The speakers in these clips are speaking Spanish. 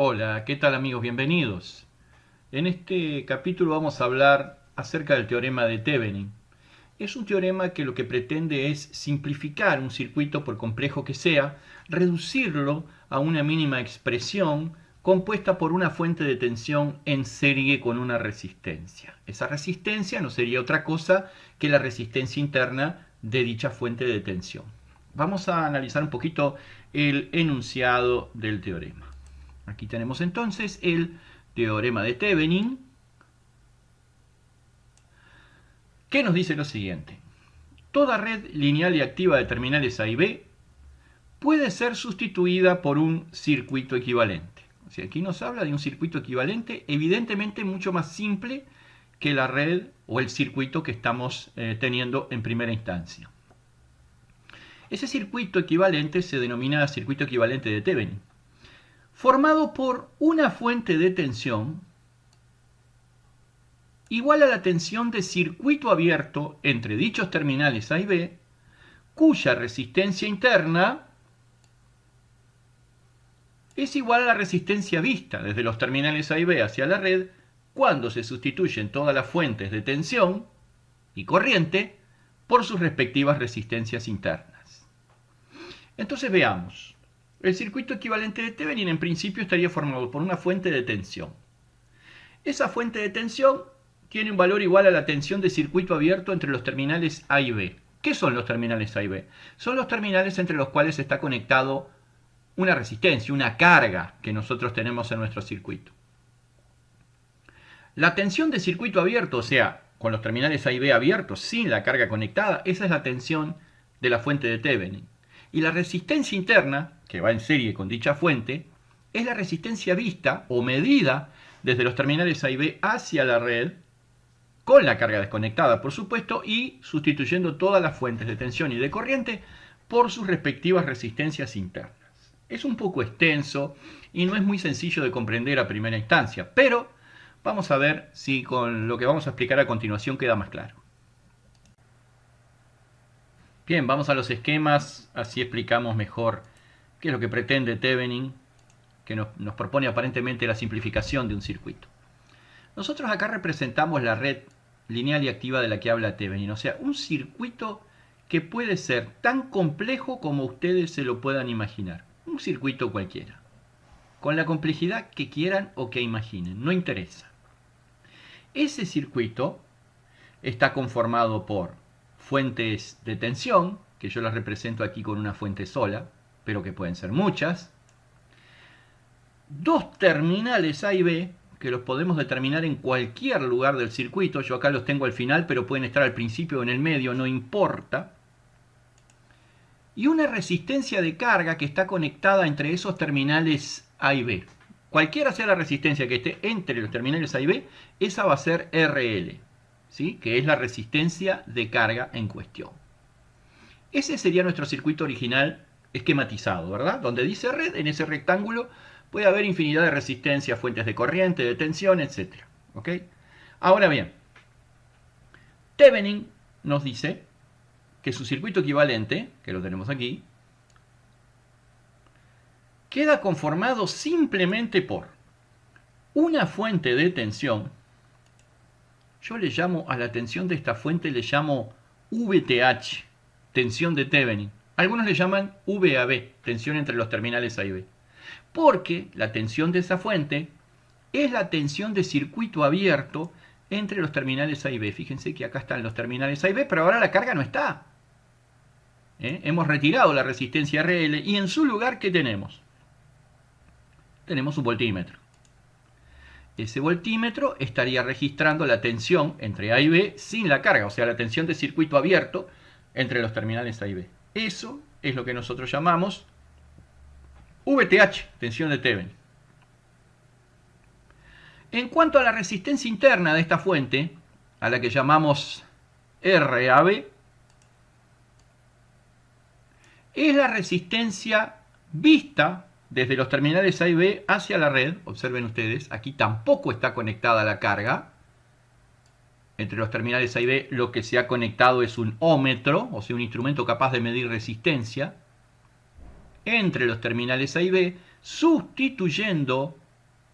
Hola, ¿qué tal amigos? Bienvenidos. En este capítulo vamos a hablar acerca del teorema de Thevenin. Es un teorema que lo que pretende es simplificar un circuito, por complejo que sea, reducirlo a una mínima expresión compuesta por una fuente de tensión en serie con una resistencia. Esa resistencia no sería otra cosa que la resistencia interna de dicha fuente de tensión. Vamos a analizar un poquito el enunciado del teorema. Aquí tenemos entonces el teorema de Thevenin, que nos dice lo siguiente. Toda red lineal y activa de terminales A y B puede ser sustituida por un circuito equivalente. O sea, aquí nos habla de un circuito equivalente, evidentemente mucho más simple que la red o el circuito que estamos teniendo en primera instancia. Ese circuito equivalente se denomina circuito equivalente de Thevenin, formado por una fuente de tensión igual a la tensión de circuito abierto entre dichos terminales A y B, cuya resistencia interna es igual a la resistencia vista desde los terminales A y B hacia la red cuando se sustituyen todas las fuentes de tensión y corriente por sus respectivas resistencias internas. Entonces veamos. El circuito equivalente de Thevenin en principio estaría formado por una fuente de tensión. Esa fuente de tensión tiene un valor igual a la tensión de circuito abierto entre los terminales A y B. ¿Qué son los terminales A y B? Son los terminales entre los cuales está conectado una resistencia, una carga que nosotros tenemos en nuestro circuito. La tensión de circuito abierto, o sea, con los terminales A y B abiertos, sin la carga conectada, esa es la tensión de la fuente de Thevenin. Y la resistencia interna, que va en serie con dicha fuente, es la resistencia vista o medida desde los terminales A y B hacia la red, con la carga desconectada, por supuesto, y sustituyendo todas las fuentes de tensión y de corriente por sus respectivas resistencias internas. Es un poco extenso y no es muy sencillo de comprender a primera instancia, pero vamos a ver si con lo que vamos a explicar a continuación queda más claro. Bien, vamos a los esquemas, así explicamos mejor qué es lo que pretende Thevenin, que nos propone aparentemente la simplificación de un circuito. Nosotros acá representamos la red lineal y activa de la que habla Thevenin, o sea, un circuito que puede ser tan complejo como ustedes se lo puedan imaginar. Un circuito cualquiera, con la complejidad que quieran o que imaginen, no interesa. Ese circuito está conformado por fuentes de tensión, que yo las represento aquí con una fuente sola, pero que pueden ser muchas. Dos terminales A y B, que los podemos determinar en cualquier lugar del circuito. Yo acá los tengo al final, pero pueden estar al principio o en el medio, no importa. Y una resistencia de carga que está conectada entre esos terminales A y B. Cualquiera sea la resistencia que esté entre los terminales A y B, esa va a ser RL, ¿sí? Que es la resistencia de carga en cuestión. Ese sería nuestro circuito original esquematizado, ¿verdad? Donde dice red, en ese rectángulo puede haber infinidad de resistencias, fuentes de corriente, de tensión, etc. ¿Ok? Ahora bien, Thevenin nos dice que su circuito equivalente, que lo tenemos aquí, queda conformado simplemente por una fuente de tensión. Yo le llamo a la tensión de esta fuente, le llamo VTH, tensión de Thevenin. Algunos le llaman VAB, tensión entre los terminales A y B. Porque la tensión de esa fuente es la tensión de circuito abierto entre los terminales A y B. Fíjense que acá están los terminales A y B, pero ahora la carga no está. Hemos retirado la resistencia RL y en su lugar, ¿qué tenemos? Tenemos un voltímetro. Ese voltímetro estaría registrando la tensión entre A y B sin la carga, o sea, la tensión de circuito abierto entre los terminales A y B. Eso es lo que nosotros llamamos VTH, tensión de Thevenin. En cuanto a la resistencia interna de esta fuente, a la que llamamos RAB, es la resistencia vista desde los terminales A y B hacia la red. Observen ustedes, aquí tampoco está conectada la carga. Entre los terminales A y B lo que se ha conectado es un ómetro, o sea, un instrumento capaz de medir resistencia. Entre los terminales A y B, sustituyendo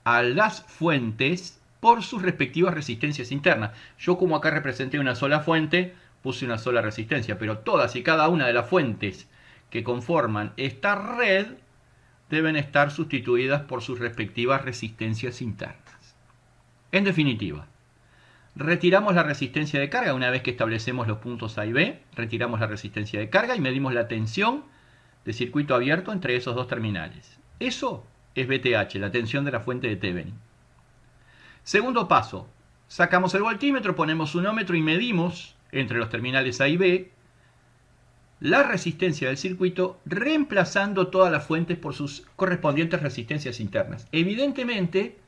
a las fuentes por sus respectivas resistencias internas. Yo, como acá representé una sola fuente, puse una sola resistencia, pero todas y cada una de las fuentes que conforman esta red deben estar sustituidas por sus respectivas resistencias internas. En definitiva, retiramos la resistencia de carga una vez que establecemos los puntos A y B, retiramos la resistencia de carga y medimos la tensión de circuito abierto entre esos dos terminales. Eso es VTH, la tensión de la fuente de Thevenin. Segundo paso, sacamos el voltímetro, ponemos un ohmmetro y medimos entre los terminales A y B la resistencia del circuito, reemplazando todas las fuentes por sus correspondientes resistencias internas. Evidentemente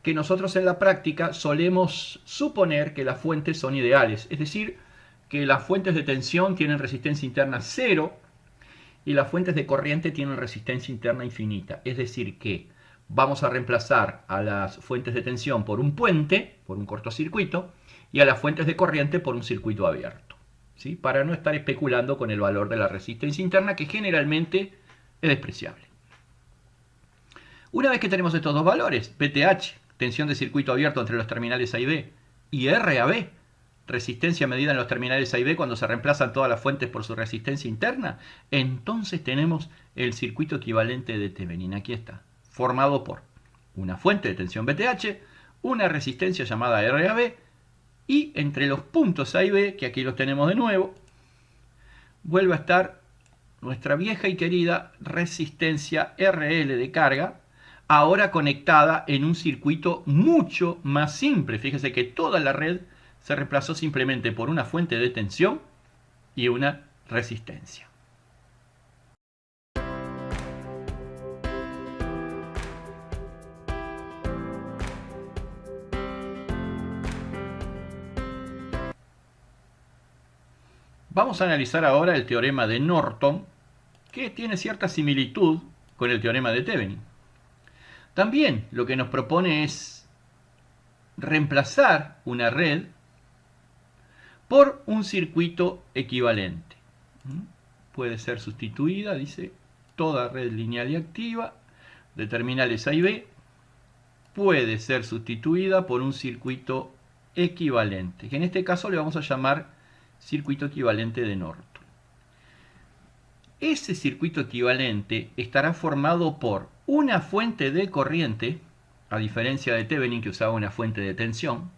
que nosotros en la práctica solemos suponer que las fuentes son ideales, es decir, que las fuentes de tensión tienen resistencia interna 0 y las fuentes de corriente tienen resistencia interna infinita. Es decir, que vamos a reemplazar a las fuentes de tensión por un puente, por un cortocircuito, y a las fuentes de corriente por un circuito abierto, ¿sí? Para no estar especulando con el valor de la resistencia interna, que generalmente es despreciable. Una vez que tenemos estos dos valores, VTH, tensión de circuito abierto entre los terminales A y B, y RAB, resistencia medida en los terminales A y B cuando se reemplazan todas las fuentes por su resistencia interna, entonces tenemos el circuito equivalente de Thevenin. Aquí está, formado por una fuente de tensión VTH, una resistencia llamada RAB, y entre los puntos A y B, que aquí los tenemos de nuevo, vuelve a estar nuestra vieja y querida resistencia RL de carga, ahora conectada en un circuito mucho más simple. Fíjese que toda la red se reemplazó simplemente por una fuente de tensión y una resistencia. Vamos a analizar ahora el teorema de Norton, que tiene cierta similitud con el teorema de Thevenin. También lo que nos propone es reemplazar una red por un circuito equivalente. Puede ser sustituida, dice, toda red lineal y activa de terminales A y B puede ser sustituida por un circuito equivalente, que en este caso le vamos a llamar circuito equivalente de Norton. Ese circuito equivalente estará formado por una fuente de corriente, a diferencia de Thevenin que usaba una fuente de tensión,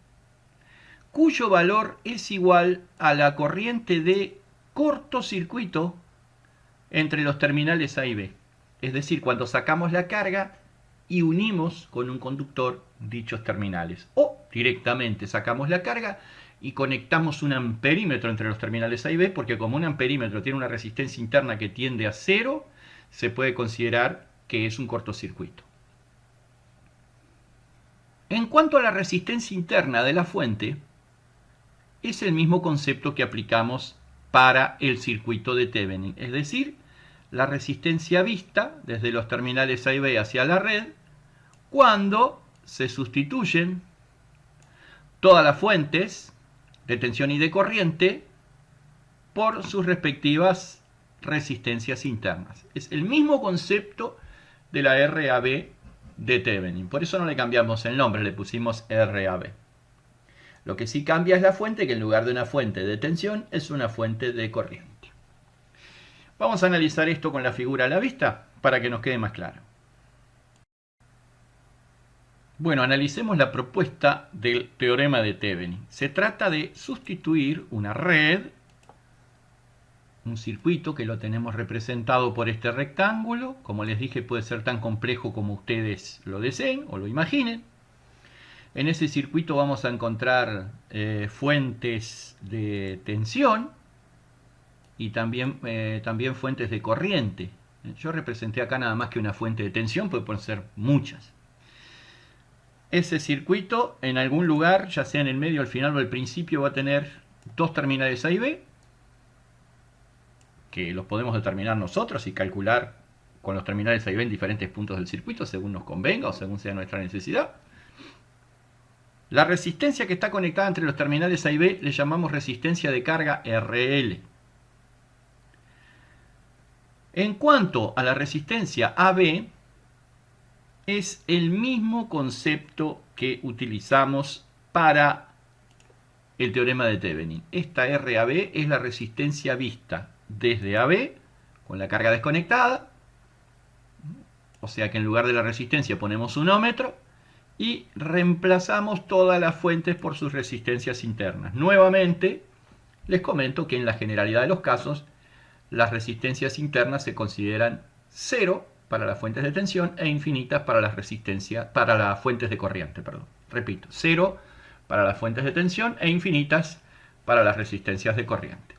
cuyo valor es igual a la corriente de cortocircuito entre los terminales A y B. Es decir, cuando sacamos la carga y unimos con un conductor dichos terminales. O directamente sacamos la carga y conectamos un amperímetro entre los terminales A y B, porque como un amperímetro tiene una resistencia interna que tiende a 0, se puede considerar que es un cortocircuito. En cuanto a la resistencia interna de la fuente, es el mismo concepto que aplicamos para el circuito de Thevenin, es decir, la resistencia vista desde los terminales A y B hacia la red cuando se sustituyen todas las fuentes de tensión y de corriente por sus respectivas resistencias internas. Es el mismo concepto de la RAB de Thevenin. Por eso no le cambiamos el nombre, le pusimos RAB. Lo que sí cambia es la fuente, que en lugar de una fuente de tensión es una fuente de corriente. Vamos a analizar esto con la figura a la vista para que nos quede más claro. Bueno, analicemos la propuesta del teorema de Thevenin. Se trata de sustituir una red, un circuito que lo tenemos representado por este rectángulo. Como les dije, puede ser tan complejo como ustedes lo deseen o lo imaginen. En ese circuito vamos a encontrar fuentes de tensión y también fuentes de corriente. Yo representé acá nada más que una fuente de tensión, pueden ser muchas. Ese circuito en algún lugar, ya sea en el medio, al final o al principio, va a tener dos terminales A y B, que los podemos determinar nosotros y calcular con los terminales A y B en diferentes puntos del circuito, según nos convenga o según sea nuestra necesidad. La resistencia que está conectada entre los terminales A y B le llamamos resistencia de carga RL. En cuanto a la resistencia AB, es el mismo concepto que utilizamos para el teorema de Thevenin. Esta RAB es la resistencia vista desde AB con la carga desconectada. O sea que en lugar de la resistencia ponemos un ohmmetro y reemplazamos todas las fuentes por sus resistencias internas. Nuevamente, les comento que en la generalidad de los casos, las resistencias internas se consideran 0 para las fuentes de tensión e infinitas para las fuentes de corriente. Repito, 0 para las fuentes de tensión e infinitas para las resistencias de corriente.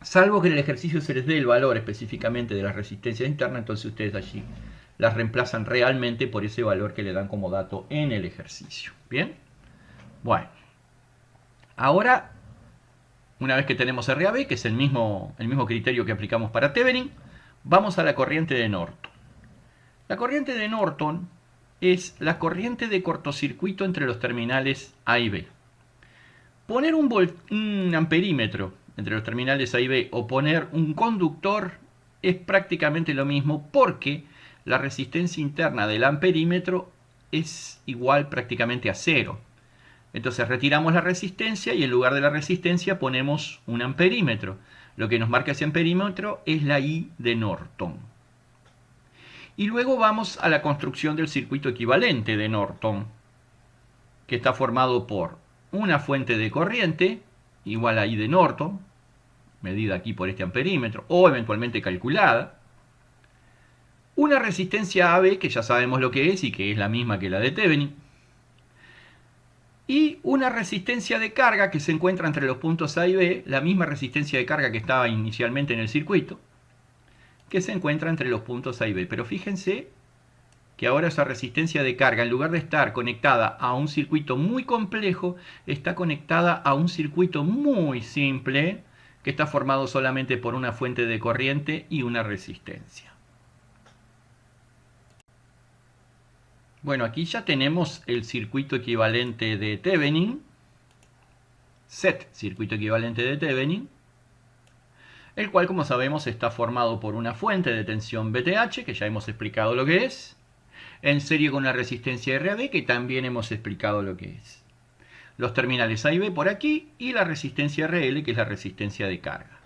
Salvo que en el ejercicio se les dé el valor específicamente de las resistencias internas, entonces ustedes allí las reemplazan realmente por ese valor que le dan como dato en el ejercicio. ¿Bien? Bueno. Ahora, una vez que tenemos RAB, que es el mismo criterio que aplicamos para Thevenin, vamos a la corriente de Norton. La corriente de Norton es la corriente de cortocircuito entre los terminales A y B. Poner un amperímetro entre los terminales A y B o poner un conductor es prácticamente lo mismo, porque la resistencia interna del amperímetro es igual prácticamente a 0. Entonces retiramos la resistencia y en lugar de la resistencia ponemos un amperímetro. Lo que nos marca ese amperímetro es la I de Norton. Y luego vamos a la construcción del circuito equivalente de Norton, que está formado por una fuente de corriente igual a I de Norton, medida aquí por este amperímetro, o eventualmente calculada. Una resistencia AB, que ya sabemos lo que es y que es la misma que la de Thevenin. Y una resistencia de carga que se encuentra entre los puntos A y B, la misma resistencia de carga que estaba inicialmente en el circuito, que se encuentra entre los puntos A y B. Pero fíjense que ahora esa resistencia de carga, en lugar de estar conectada a un circuito muy complejo, está conectada a un circuito muy simple, que está formado solamente por una fuente de corriente y una resistencia. Bueno, aquí ya tenemos el circuito equivalente de Thevenin, circuito equivalente de Thevenin, el cual, como sabemos, está formado por una fuente de tensión VTH, que ya hemos explicado lo que es, en serie con una resistencia RAB, que también hemos explicado lo que es. Los terminales A y B por aquí, y la resistencia RL, que es la resistencia de carga.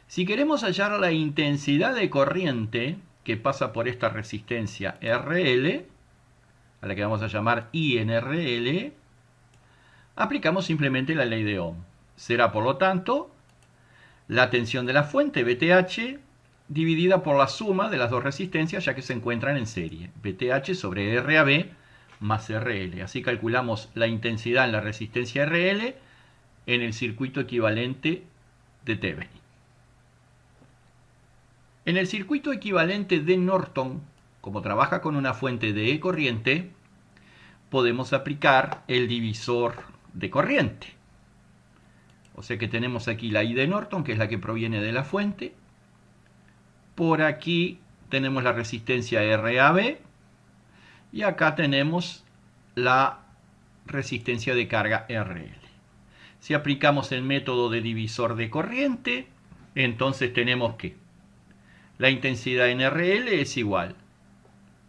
Si queremos hallar la intensidad de corriente que pasa por esta resistencia RL, a la que vamos a llamar INRL, aplicamos simplemente la ley de Ohm. Será, por lo tanto, la tensión de la fuente, VTH, dividida por la suma de las dos resistencias, ya que se encuentran en serie. VTH sobre RAB más RL. Así calculamos la intensidad en la resistencia RL en el circuito equivalente de Thevenin. En el circuito equivalente de Norton, como trabaja con una fuente de corriente, podemos aplicar el divisor de corriente. O sea que tenemos aquí la I de Norton, que es la que proviene de la fuente. Por aquí tenemos la resistencia RAB. Y acá tenemos la resistencia de carga RL. Si aplicamos el método de divisor de corriente, entonces tenemos que la intensidad en RL es igual.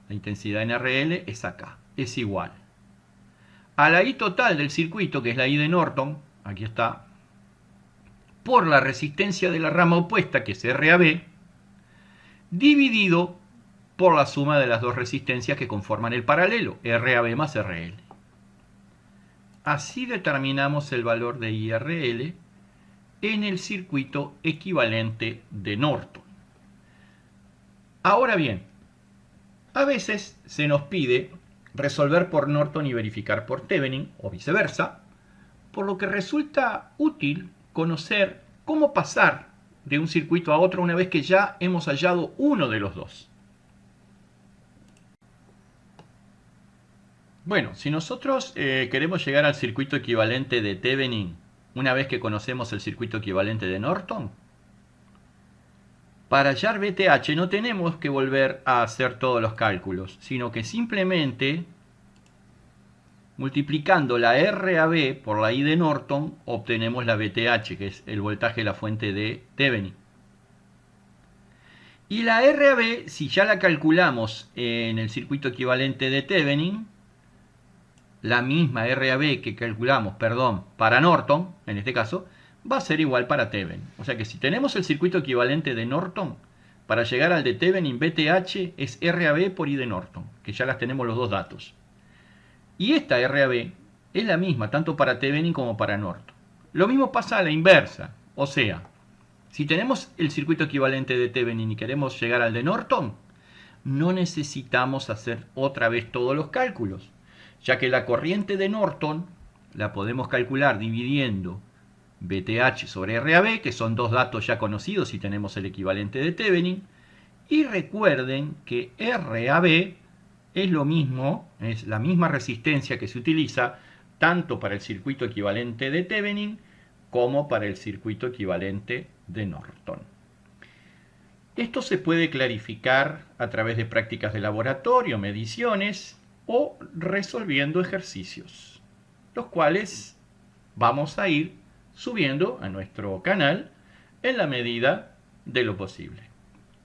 La intensidad en RL es acá, es igual a la I total del circuito, que es la I de Norton, aquí está, por la resistencia de la rama opuesta, que es RAB, dividido por la suma de las dos resistencias que conforman el paralelo, RAB más RL. Así determinamos el valor de IRL en el circuito equivalente de Norton. Ahora bien, a veces se nos pide resolver por Norton y verificar por Thevenin, o viceversa, por lo que resulta útil conocer cómo pasar de un circuito a otro una vez que ya hemos hallado uno de los dos. Bueno, si nosotros queremos llegar al circuito equivalente de Thevenin una vez que conocemos el circuito equivalente de Norton, para hallar VTH no tenemos que volver a hacer todos los cálculos, sino que simplemente multiplicando la RAB por la I de Norton obtenemos la VTH, que es el voltaje de la fuente de Thevenin. Y la RAB, si ya la calculamos en el circuito equivalente de Thevenin, la misma RAB que calculamos, perdón, para Norton, en este caso, va a ser igual para Thevenin. O sea que si tenemos el circuito equivalente de Norton, para llegar al de Thevenin VTH es RAB por I de Norton, que ya las tenemos los dos datos. Y esta RAB es la misma tanto para Thevenin como para Norton. Lo mismo pasa a la inversa, o sea, si tenemos el circuito equivalente de Thevenin y queremos llegar al de Norton, no necesitamos hacer otra vez todos los cálculos, ya que la corriente de Norton la podemos calcular dividiendo VTH sobre RAB, que son dos datos ya conocidos si tenemos el equivalente de Thevenin, y recuerden que RAB es lo mismo, es la misma resistencia que se utiliza tanto para el circuito equivalente de Thevenin como para el circuito equivalente de Norton. Esto se puede clarificar a través de prácticas de laboratorio, mediciones o resolviendo ejercicios, los cuales vamos a ir subiendo a nuestro canal en la medida de lo posible.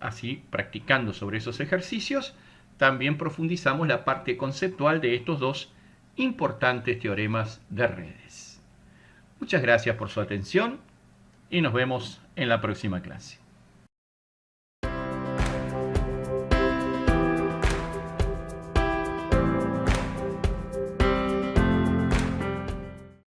Así, practicando sobre esos ejercicios, también profundizamos la parte conceptual de estos dos importantes teoremas de redes. Muchas gracias por su atención y nos vemos en la próxima clase.